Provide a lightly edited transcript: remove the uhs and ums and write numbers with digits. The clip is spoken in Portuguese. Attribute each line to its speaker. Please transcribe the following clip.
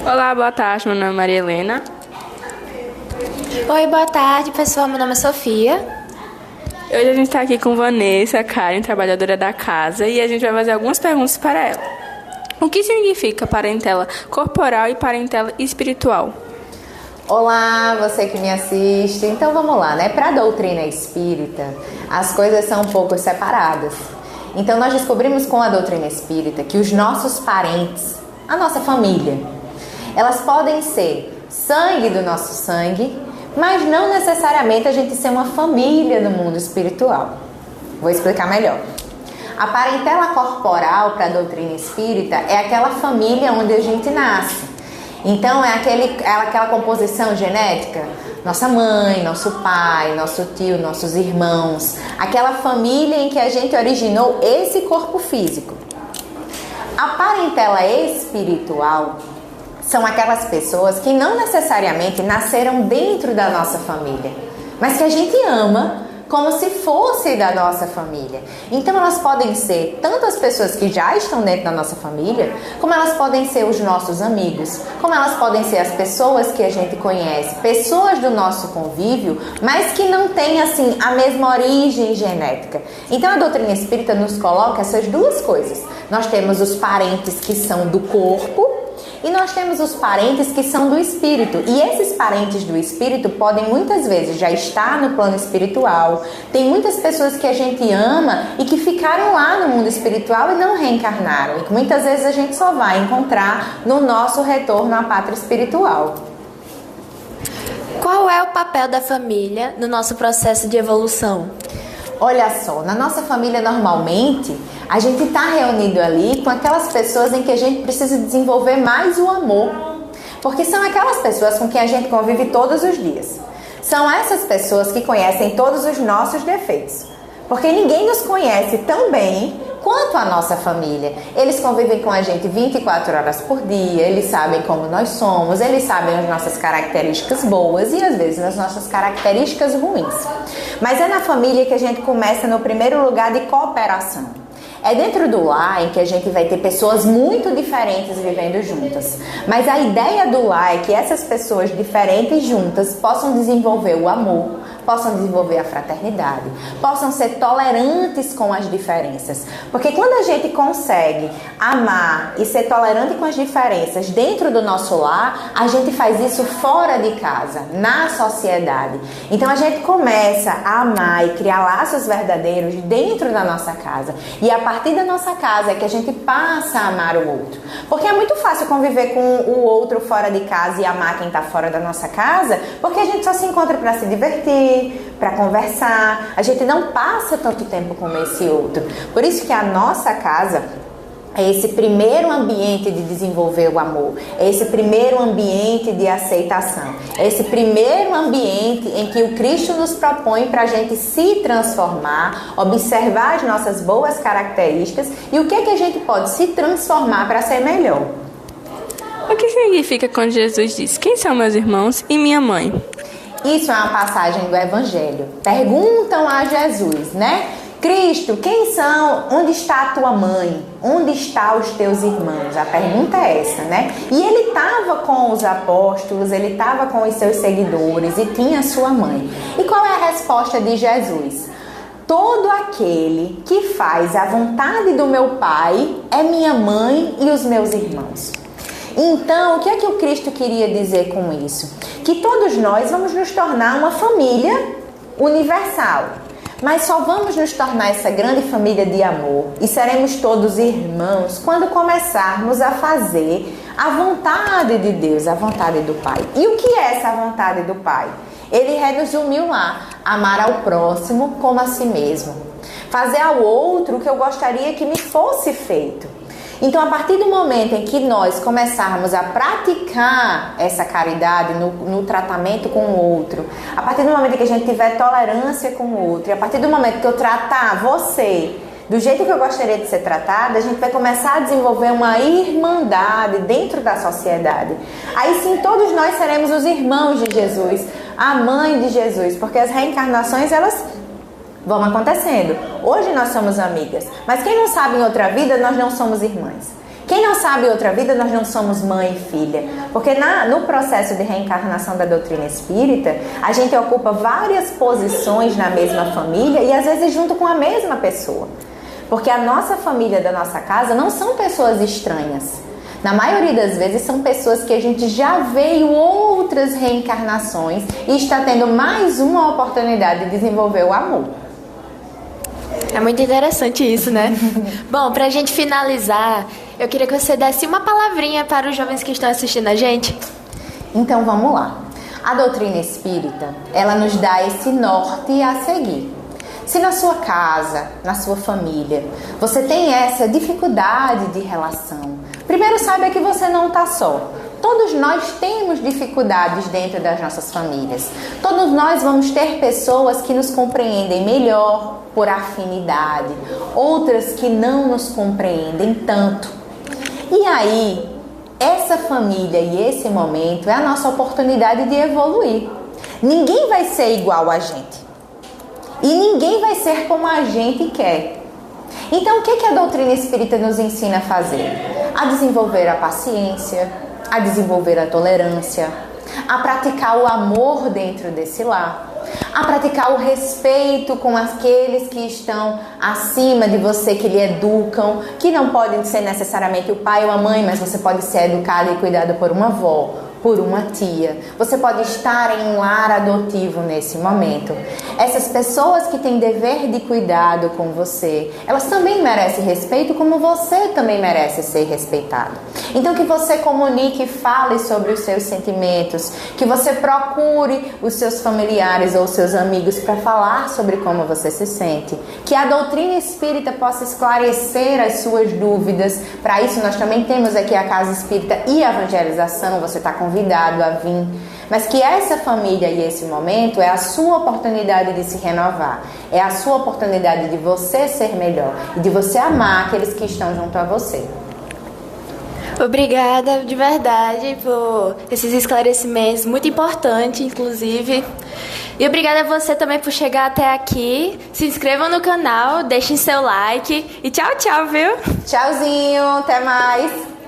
Speaker 1: Olá, boa tarde. Meu nome é Maria Helena.
Speaker 2: Oi, boa tarde, pessoal. Meu nome é Sofia.
Speaker 1: Hoje a gente está aqui com Vanessa Karen, trabalhadora da casa, e a gente vai fazer algumas perguntas para ela. O que significa parentela corporal e parentela espiritual?
Speaker 3: Olá, você que me assiste. Então vamos lá, né? Para a doutrina espírita, as coisas são um pouco separadas. Então nós descobrimos com a doutrina espírita que os nossos parentes, a nossa família, elas podem ser sangue do nosso sangue, mas não necessariamente a gente ser uma família no mundo espiritual. Vou explicar melhor. A parentela corporal para a doutrina espírita é aquela família onde a gente nasce. Então é aquela composição genética, nossa mãe, nosso pai, nosso tio, nossos irmãos, aquela família em que a gente originou esse corpo físico. A parentela espiritual são aquelas pessoas que não necessariamente nasceram dentro da nossa família, mas que a gente ama como se fosse da nossa família. Então elas podem ser tanto as pessoas que já estão dentro da nossa família, como elas podem ser os nossos amigos, como elas podem ser as pessoas que a gente conhece, pessoas do nosso convívio, mas que não têm assim a mesma origem genética. Então a doutrina espírita nos coloca essas duas coisas. Nós temos os parentes que são do corpo, e nós temos os parentes que são do espírito. E esses parentes do espírito podem muitas vezes já estar no plano espiritual. Tem muitas pessoas que a gente ama e que ficaram lá no mundo espiritual e não reencarnaram. E que muitas vezes a gente só vai encontrar no nosso retorno à pátria espiritual.
Speaker 2: Qual é o papel da família no nosso processo de evolução?
Speaker 3: Olha só, na nossa família normalmente a gente está reunido ali com aquelas pessoas em que a gente precisa desenvolver mais o amor, porque são aquelas pessoas com quem a gente convive todos os dias. São essas pessoas que conhecem todos os nossos defeitos, porque ninguém nos conhece tão bem quanto a nossa família. Eles convivem com a gente 24 horas por dia, eles sabem como nós somos, eles sabem as nossas características boas e às vezes as nossas características ruins. Mas é na família que a gente começa no primeiro lugar de cooperação. É dentro do lar em que a gente vai ter pessoas muito diferentes vivendo juntas. Mas a ideia do lar é que essas pessoas diferentes juntas possam desenvolver o amor, possam desenvolver a fraternidade, possam ser tolerantes com as diferenças. Porque quando a gente consegue amar e ser tolerante com as diferenças dentro do nosso lar, a gente faz isso fora de casa, na sociedade. Então a gente começa a amar e criar laços verdadeiros dentro da nossa casa. E a partir da nossa casa é que a gente passa a amar o outro. Porque é muito fácil conviver com o outro fora de casa e amar quem está fora da nossa casa, porque a gente só se encontra para se divertir, para conversar. A gente não passa tanto tempo com esse outro. Por isso que a nossa casa é esse primeiro ambiente de desenvolver o amor, é esse primeiro ambiente de aceitação, é esse primeiro ambiente em que o Cristo nos propõe para a gente se transformar, observar as nossas boas características e o que é que a gente pode se transformar para ser melhor.
Speaker 1: O que significa quando Jesus diz: quem são meus irmãos e minha mãe?
Speaker 3: Isso é uma passagem do Evangelho. Perguntam a Jesus, né? Cristo, quem são? Onde está a tua mãe? Onde estão os teus irmãos? A pergunta é essa, né? E ele estava com os apóstolos, ele estava com os seus seguidores e tinha sua mãe. E qual é a resposta de Jesus? Todo aquele que faz a vontade do meu Pai é minha mãe e os meus irmãos. Então, o que é que o Cristo queria dizer com isso? Que todos nós vamos nos tornar uma família universal. Mas só vamos nos tornar essa grande família de amor e seremos todos irmãos quando começarmos a fazer a vontade de Deus, a vontade do Pai. E o que é essa vontade do Pai? Ele resumiu lá: amar ao próximo como a si mesmo. Fazer ao outro o que eu gostaria que me fosse feito. Então, a partir do momento em que nós começarmos a praticar essa caridade no tratamento com o outro, a partir do momento em que a gente tiver tolerância com o outro, e a partir do momento que eu tratar você do jeito que eu gostaria de ser tratada, a gente vai começar a desenvolver uma irmandade dentro da sociedade. Aí sim, todos nós seremos os irmãos de Jesus, a mãe de Jesus, porque as reencarnações, elas vão acontecendo. Hoje nós somos amigas, mas quem não sabe em outra vida, nós não somos irmãs. Quem não sabe outra vida, nós não somos mãe e filha. Porque no processo de reencarnação da doutrina espírita, a gente ocupa várias posições na mesma família e às vezes junto com a mesma pessoa. Porque a nossa família da nossa casa não são pessoas estranhas. Na maioria das vezes são pessoas que a gente já veio outras reencarnações e está tendo mais uma oportunidade de desenvolver o amor.
Speaker 2: É muito interessante isso, né? Bom, pra gente finalizar, eu queria que você desse uma palavrinha para os jovens que estão assistindo a gente.
Speaker 3: Então vamos lá. A doutrina espírita, ela nos dá esse norte a seguir. Se na sua casa, na sua família, você tem essa dificuldade de relação, primeiro saiba que você não está só. Todos nós temos dificuldades dentro das nossas famílias. Todos nós vamos ter pessoas que nos compreendem melhor por afinidade, outras que não nos compreendem tanto. E aí, essa família e esse momento é a nossa oportunidade de evoluir. Ninguém vai ser igual a gente. E ninguém vai ser como a gente quer. Então, o que a doutrina espírita nos ensina a fazer? A desenvolver a paciência, a desenvolver a tolerância, a praticar o amor dentro desse lar, a praticar o respeito com aqueles que estão acima de você, que lhe educam, que não podem ser necessariamente o pai ou a mãe, mas você pode ser educado e cuidado por uma avó, por uma tia. Você pode estar em um lar adotivo nesse momento. Essas pessoas que têm dever de cuidado com você, elas também merecem respeito, como você também merece ser respeitado. Então que você comunique e fale sobre os seus sentimentos, que você procure os seus familiares ou seus amigos para falar sobre como você se sente, que a doutrina espírita possa esclarecer as suas dúvidas. Para isso nós também temos aqui a Casa Espírita e a Evangelização, você está convidado a vir, mas que essa família e esse momento é a sua oportunidade de se renovar, é a sua oportunidade de você ser melhor e de você amar aqueles que estão junto a você.
Speaker 2: Obrigada de verdade por esses esclarecimentos, muito importante, inclusive. E obrigada a você também por chegar até aqui. Se inscrevam no canal, deixem seu like e tchau, tchau, viu?
Speaker 3: Tchauzinho, até mais!